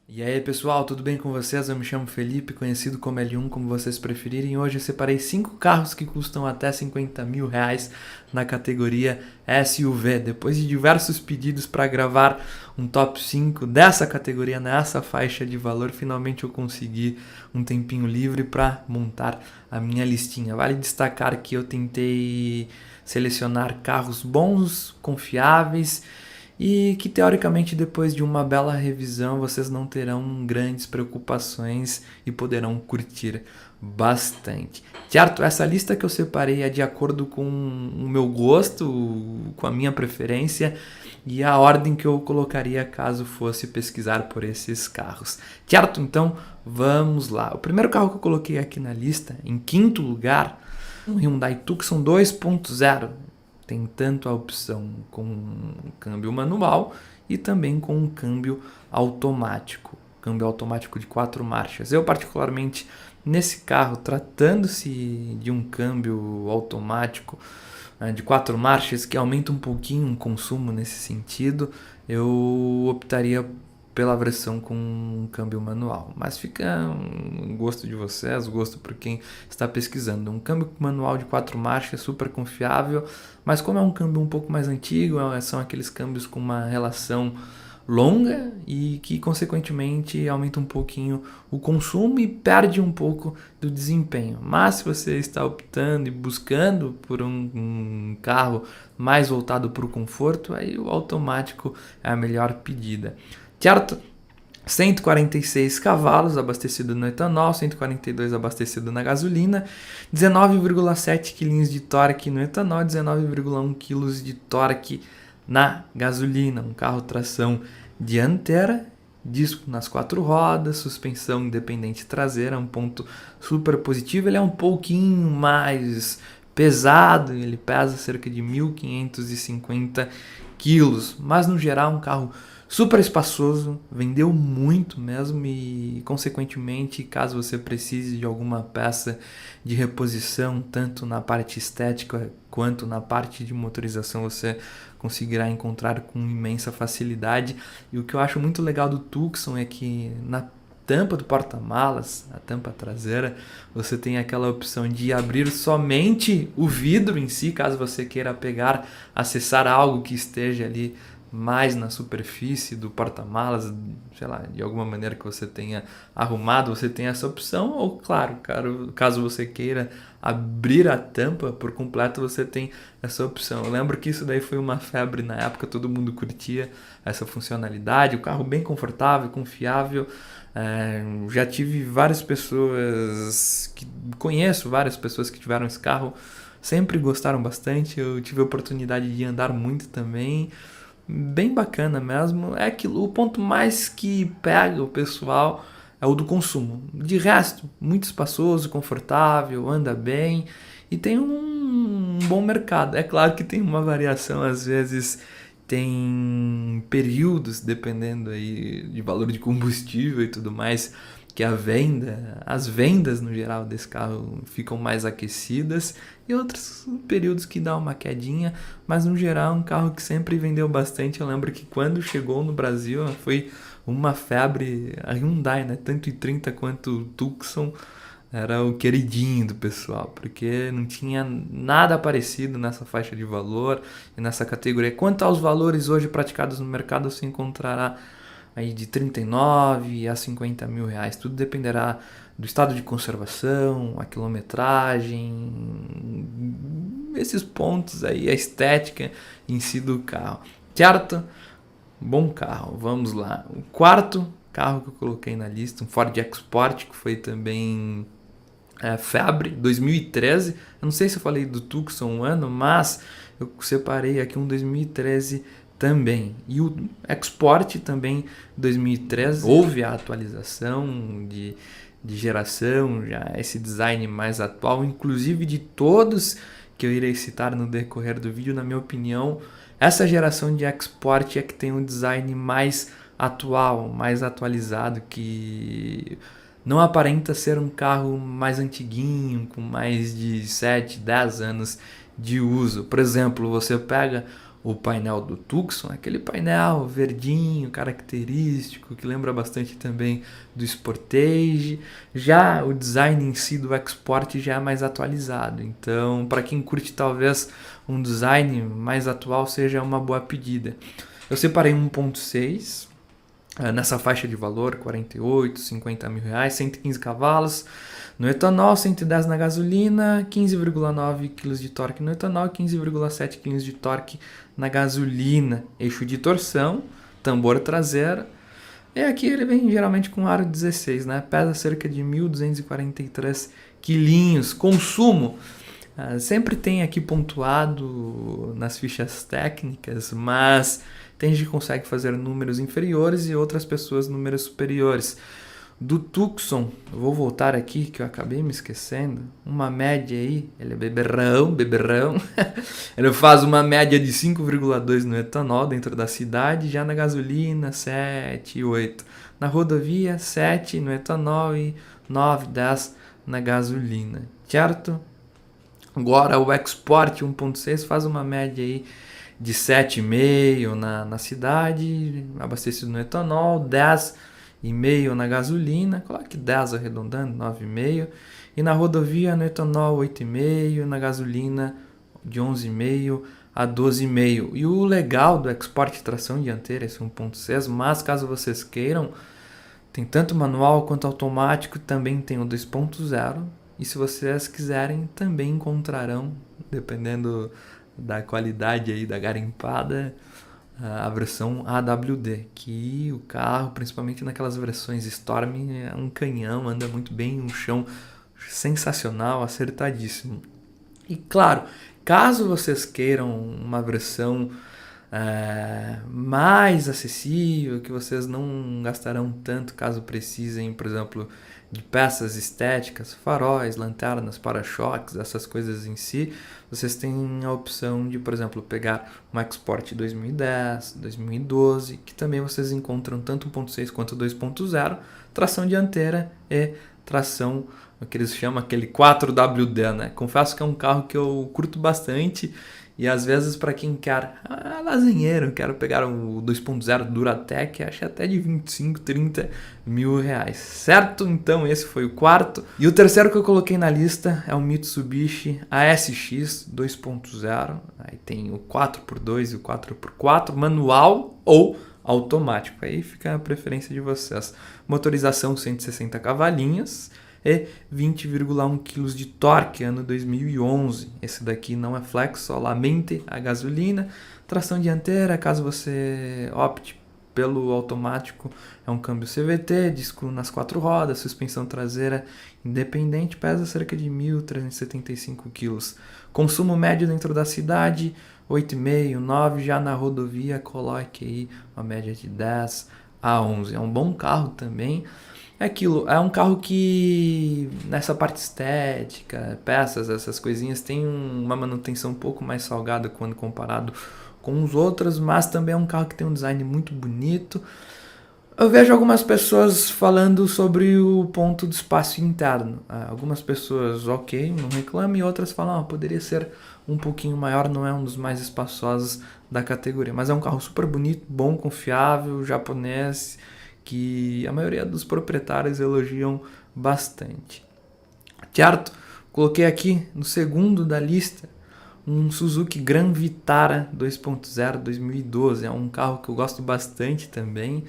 E aí pessoal, tudo bem com vocês? Eu me chamo Felipe, conhecido como L1, como vocês preferirem. Hoje eu separei 5 carros que custam até 50 mil reais na categoria SUV. Depois de diversos pedidos para gravar um top 5 dessa categoria, nessa faixa de valor, finalmente eu consegui um tempinho livre para montar a minha listinha. Vale destacar que eu tentei selecionar carros bons, confiáveis e que teoricamente depois de uma bela revisão vocês não terão grandes preocupações e poderão curtir bastante. Certo? Essa lista que eu separei é de acordo com o meu gosto, com a minha preferência e a ordem que eu colocaria caso fosse pesquisar por esses carros. Certo? Então vamos lá. O primeiro carro que eu coloquei aqui na lista, em quinto lugar, um Hyundai Tucson 2.0. Tem tanto a opção com câmbio manual e também com um câmbio automático. Câmbio automático de 4 marchas. Eu particularmente nesse carro, tratando-se de um câmbio automático de 4 marchas que aumenta um pouquinho o consumo nesse sentido, eu optaria pela versão com um câmbio manual. Mas fica um gosto de vocês, gosto por quem está pesquisando. Um câmbio manual de 4 marchas super confiável, mas como é um câmbio um pouco mais antigo, são aqueles câmbios com uma relação longa e que consequentemente aumenta um pouquinho o consumo e perde um pouco do desempenho. Mas se você está optando e buscando por um carro mais voltado para o conforto, aí o automático é a melhor pedida. Certo? 146 cavalos abastecido no etanol, 142 abastecido na gasolina, 19,7 kg de torque no etanol, 19,1 kg de torque na gasolina. Um carro tração dianteira, disco nas 4 rodas, suspensão independente traseira, um ponto super positivo. Ele é um pouquinho mais pesado, ele pesa cerca de 1.550 quilos, mas no geral um carro super espaçoso, vendeu muito mesmo e, consequentemente, caso você precise de alguma peça de reposição, tanto na parte estética quanto na parte de motorização, você conseguirá encontrar com imensa facilidade. E o que eu acho muito legal do Tucson é que na tampa do porta-malas, a tampa traseira, você tem aquela opção de abrir somente o vidro em si, caso você queira pegar, acessar algo que esteja ali mais na superfície do porta-malas, sei lá, de alguma maneira que você tenha arrumado, você tem essa opção, ou claro, caso você queira abrir a tampa por completo, você tem essa opção. Eu lembro que isso daí foi uma febre na época, todo mundo curtia essa funcionalidade, o carro bem confortável, confiável. Já tive várias pessoas conheço várias pessoas que tiveram esse carro, sempre gostaram bastante, eu tive a oportunidade de andar muito também, bem bacana mesmo. É aquilo, o ponto mais que pega o pessoal é o do consumo. De resto, muito espaçoso, confortável, anda bem e tem um bom mercado. É claro que tem uma variação, às vezes tem períodos, dependendo aí de valor de combustível e tudo mais, que as vendas no geral desse carro ficam mais aquecidas e outros períodos que dá uma quedinha, mas no geral é um carro que sempre vendeu bastante. Eu lembro que quando chegou no Brasil foi uma febre, a Hyundai, né? Tanto o i30 quanto o Tucson era o queridinho do pessoal, porque não tinha nada parecido nessa faixa de valor e nessa categoria. Quanto aos valores hoje praticados no mercado, você encontrará aí de 39 a 50 mil reais. Tudo dependerá do estado de conservação, a quilometragem, esses pontos aí, a estética em si do carro. Certo? Bom carro, vamos lá. O quarto carro que eu coloquei na lista, um Ford Export, que foi também febre, 2013. Eu não sei se eu falei do Tucson um ano, mas eu separei aqui um 2013 também. E o Export também 2013. Houve a atualização de geração, já esse design mais atual, inclusive de todos que eu irei citar no decorrer do vídeo. Na minha opinião, essa geração de Export é que tem um design mais atual, mais atualizado, que não aparenta ser um carro mais antiguinho, com mais de 7, 10 anos de uso. Por exemplo, você pega o painel do Tucson, aquele painel verdinho, característico, que lembra bastante também do Sportage. Já o design em si do Export já é mais atualizado, então para quem curte talvez um design mais atual seja uma boa pedida. Eu separei 1.6 nessa faixa de valor, 48, 50 mil reais, 115 cavalos no etanol, 110 na gasolina, 15,9 kg de torque no etanol, 15,7 kg de torque na gasolina. Eixo de torção, tambor traseiro. E aqui ele vem geralmente com aro 16, né? Pesa cerca de 1.243 quilinhos. Consumo, sempre tem aqui pontuado nas fichas técnicas, mas tem gente que consegue fazer números inferiores e outras pessoas números superiores. Do Tucson, eu vou voltar aqui que eu acabei me esquecendo, uma média aí, ele é beberrão, ele faz uma média de 5,2 no etanol dentro da cidade, já na gasolina 7, 8, na rodovia 7 no etanol e 9, 10 na gasolina, certo? Agora o Export 1.6 faz uma média aí de 7,5 na cidade, abastecido no etanol, 10,5 na gasolina, coloque 10 arredondando, 9,5. E na rodovia no etanol 8,5, na gasolina de 11,5 a 12,5. E o legal do Export tração dianteira, esse 1.6, mas caso vocês queiram, tem tanto manual quanto automático, também tem o 2.0. E se vocês quiserem, também encontrarão, dependendo da qualidade aí da garimpada, a versão AWD, que o carro, principalmente naquelas versões Storm, é um canhão, anda muito bem, um chão sensacional, acertadíssimo. E claro, caso vocês queiram uma versão mais acessível, que vocês não gastarão tanto caso precisem, por exemplo, de peças estéticas, faróis, lanternas, para-choques, essas coisas em si, vocês têm a opção de, por exemplo, pegar um Export 2010, 2012, que também vocês encontram tanto 1.6 quanto 2.0, tração dianteira e tração, o que eles chamam aquele 4WD, né? Confesso que é um carro que eu curto bastante e às vezes para quem quer lasanheiro, quero pegar o 2.0 Duratec, acho até de 25, 30 mil reais, certo? Então esse foi o quarto. E o terceiro que eu coloquei na lista é o Mitsubishi ASX 2.0. Aí tem o 4x2 e o 4x4, manual ou automático. Aí fica a preferência de vocês. Motorização 160 cavalinhos e 20,1 kg de torque, ano 2011. Esse daqui não é flex, solamente a gasolina. Tração dianteira, caso você opte pelo automático, é um câmbio CVT, disco nas 4 rodas, suspensão traseira independente, pesa cerca de 1.375 kg. Consumo médio dentro da cidade, 8,5, 9, já na rodovia, coloque aí uma média de 10 a 11. É um bom carro também. É aquilo, é um carro que nessa parte estética, peças, essas coisinhas, tem uma manutenção um pouco mais salgada quando comparado com os outros, mas também é um carro que tem um design muito bonito. Eu vejo algumas pessoas falando sobre o ponto de espaço interno. Algumas pessoas, ok, não reclamam, e outras falam, poderia ser um pouquinho maior, não é um dos mais espaçosos da categoria. Mas é um carro super bonito, bom, confiável, japonês, que a maioria dos proprietários elogiam bastante. Certo? Coloquei aqui no segundo da lista um Suzuki Gran Vitara 2.0 2012. É um carro que eu gosto bastante também.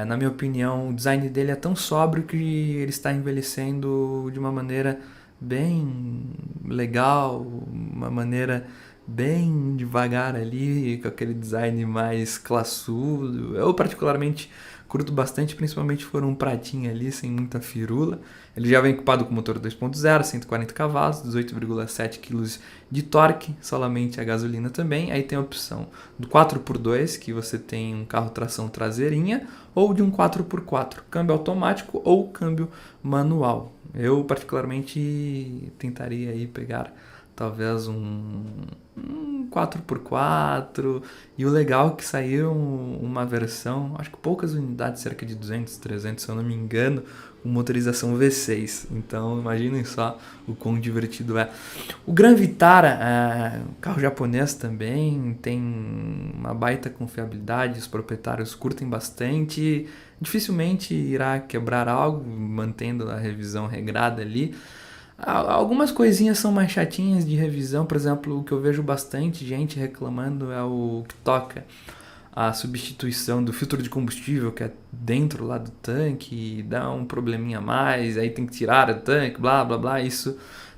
Na minha opinião, o design dele é tão sóbrio que ele está envelhecendo de uma maneira bem legal, uma maneira bem devagar ali, com aquele design mais classudo. Eu particularmente curto bastante, principalmente se for um pratinho ali, sem muita firula. Ele já vem equipado com motor 2.0, 140 cavalos, 18,7 kg de torque, solamente a gasolina também. Aí tem a opção do 4x2, que você tem um carro tração traseirinha, ou de um 4x4, câmbio automático ou câmbio manual. Eu particularmente tentaria aí pegar talvez um 4x4, e o legal é que saiu uma versão, acho que poucas unidades, cerca de 200, 300, se eu não me engano, com motorização V6, então imaginem só o quão divertido é. O Gran Vitara, carro japonês também, tem uma baita confiabilidade, os proprietários curtem bastante, dificilmente irá quebrar algo, mantendo a revisão regrada ali. Algumas coisinhas são mais chatinhas de revisão, por exemplo, o que eu vejo bastante gente reclamando é o que toca a substituição do filtro de combustível, que é dentro lá do tanque, dá um probleminha a mais, aí tem que tirar o tanque, blá blá blá, isso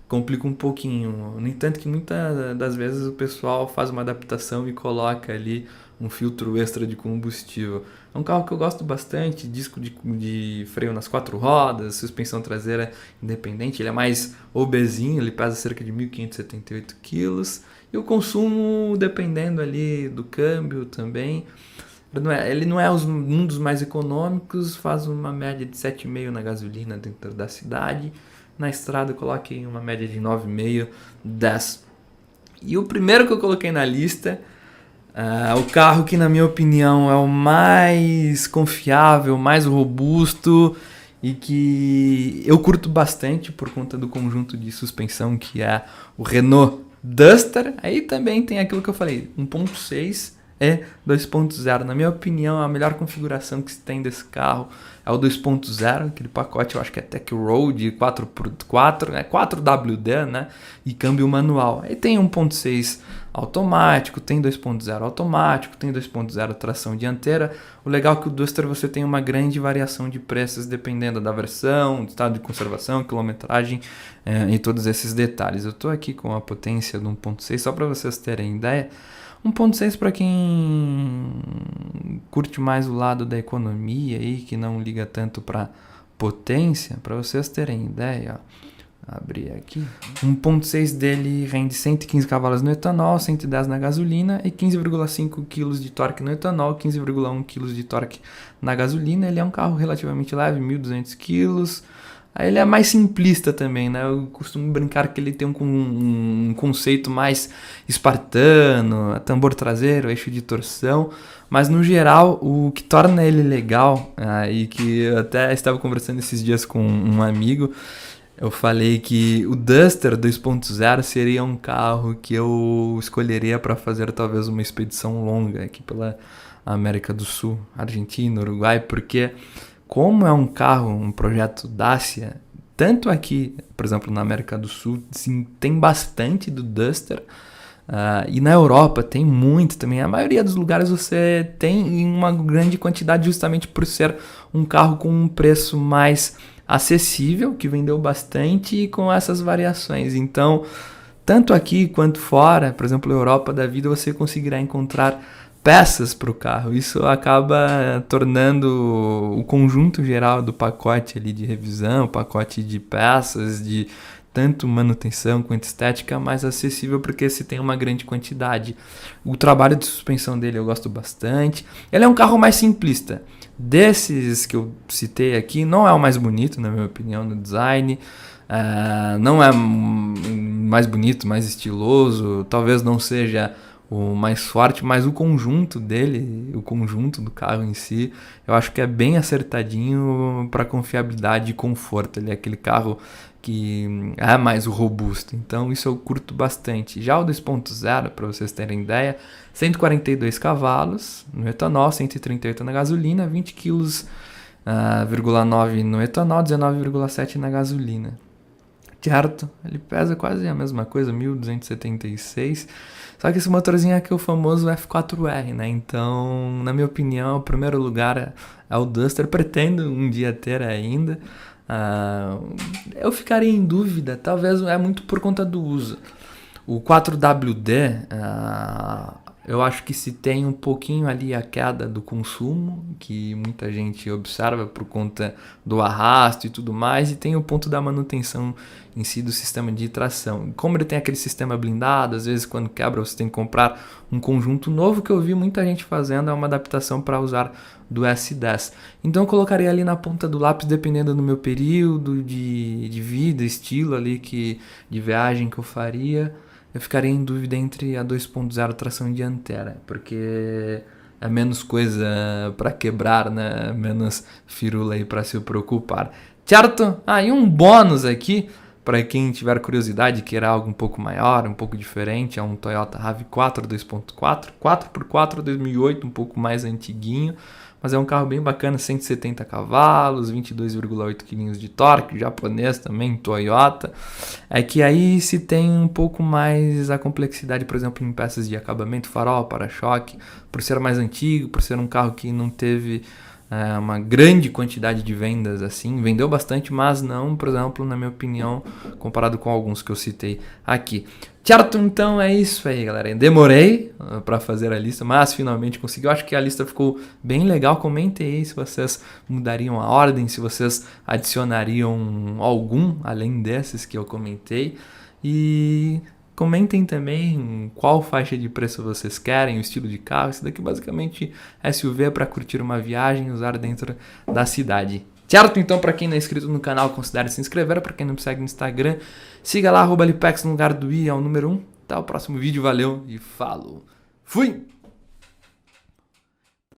complica um pouquinho. No entanto que muitas das vezes o pessoal faz uma adaptação e coloca ali um filtro extra de combustível. É um carro que eu gosto bastante, disco de freio nas 4 rodas, suspensão traseira independente, ele é mais obesinho, ele pesa cerca de 1.578 quilos, e o consumo, dependendo ali do câmbio também, ele não é um dos mais econômicos, faz uma média de 7,5 na gasolina dentro da cidade, na estrada eu coloquei uma média de 9,5, 10. E o primeiro que eu coloquei na lista, o carro que na minha opinião é o mais confiável, mais robusto e que eu curto bastante por conta do conjunto de suspensão que é o Renault Duster. Aí também tem aquilo que eu falei, 1.6 e 2.0. Na minha opinião, a melhor configuração que se tem desse carro é o 2.0, aquele pacote eu acho que é Tech Road 4x4, né? 4WD, né? E câmbio manual. Aí tem 1.6 automático, tem 2.0 automático, tem 2.0 tração dianteira. O legal é que o Duster você tem uma grande variação de preços dependendo da versão, do estado de conservação, quilometragem e todos esses detalhes. Eu estou aqui com a potência do 1.6 só para vocês terem ideia. 1.6 para quem curte mais o lado da economia aí, que não liga tanto para potência, para vocês terem ideia, ó. Abrir aqui. 1.6 dele rende 115 cavalos no etanol, 110 na gasolina e 15,5 kg de torque no etanol, 15,1 kg de torque na gasolina. Ele é um carro relativamente leve, 1.200 kg. Aí ele é mais simplista também, né? Eu costumo brincar que ele tem um conceito mais espartano, tambor traseiro, eixo de torção. Mas no geral, o que torna ele legal, e que eu até estava conversando esses dias com um amigo, eu falei que o Duster 2.0 seria um carro que eu escolheria para fazer talvez uma expedição longa aqui pela América do Sul, Argentina, Uruguai, porque como é um carro, um projeto Dacia, tanto aqui, por exemplo, na América do Sul, sim, tem bastante do Duster, e na Europa tem muito também. A maioria dos lugares você tem em uma grande quantidade justamente por ser um carro com um preço mais acessível, que vendeu bastante e com essas variações. Então, tanto aqui quanto fora, por exemplo, na Europa da vida, você conseguirá encontrar peças para o carro. Isso acaba tornando o conjunto geral do pacote ali de revisão, pacote de peças, de tanto manutenção quanto estética, mais acessível porque se tem uma grande quantidade. O trabalho de suspensão dele eu gosto bastante. Ele é um carro mais simplista. Desses que eu citei aqui, não é o mais bonito, na minha opinião, no design. Não é mais bonito, mais estiloso. Talvez não seja o mais forte, mas o conjunto dele, o conjunto do carro em si, eu acho que é bem acertadinho para confiabilidade e conforto. Ele é aquele carro que é mais robusto, então isso eu curto bastante. Já o 2.0, para vocês terem ideia, 142 cavalos no etanol, 138 na gasolina, 20 kg,9 no etanol, 19,7 na gasolina. Certo? Ele pesa quase a mesma coisa, 1.276. Só que esse motorzinho aqui é o famoso F4R, né? Então, na minha opinião, o primeiro lugar é o Duster. Pretendo um dia ter ainda. Eu ficaria em dúvida, talvez é muito por conta do uso. O 4WD, eu acho que se tem um pouquinho ali a queda do consumo, que muita gente observa por conta do arrasto e tudo mais, e tem o ponto da manutenção em si do sistema de tração. Como ele tem aquele sistema blindado, às vezes quando quebra você tem que comprar um conjunto novo, que eu vi muita gente fazendo, é uma adaptação para usar do S10. Então eu colocaria ali na ponta do lápis, dependendo do meu período de vida, estilo ali de viagem que eu faria. eu ficaria em dúvida entre a 2.0 tração dianteira, porque é menos coisa para quebrar, né? Menos firula aí para se preocupar. Certo? E um bônus aqui, para quem tiver curiosidade, queira algo um pouco maior, um pouco diferente, é um Toyota RAV4 2.4, 4x4 2008, um pouco mais antiguinho, mas é um carro bem bacana, 170 cavalos, 22,8 kg de torque, japonês também, Toyota. É que aí se tem um pouco mais a complexidade, por exemplo, em peças de acabamento, farol, para-choque, por ser mais antigo, por ser um carro que não teve uma grande quantidade de vendas assim, vendeu bastante, mas não, por exemplo, na minha opinião, comparado com alguns que eu citei aqui. Certo? Então é isso aí, galera. Demorei para fazer a lista, mas finalmente consegui. Eu acho que a lista ficou bem legal. Comentem aí se vocês mudariam a ordem, se vocês adicionariam algum além desses que eu comentei. E comentem também qual faixa de preço vocês querem, o estilo de carro. Isso daqui basicamente SUV é para curtir uma viagem e usar dentro da cidade. Certo? Então, para quem não é inscrito no canal, considere se inscrever. Para quem não me segue no Instagram, siga lá, @Lipex no lugar do i, é o número 1. Até o próximo vídeo, valeu e falou. Fui!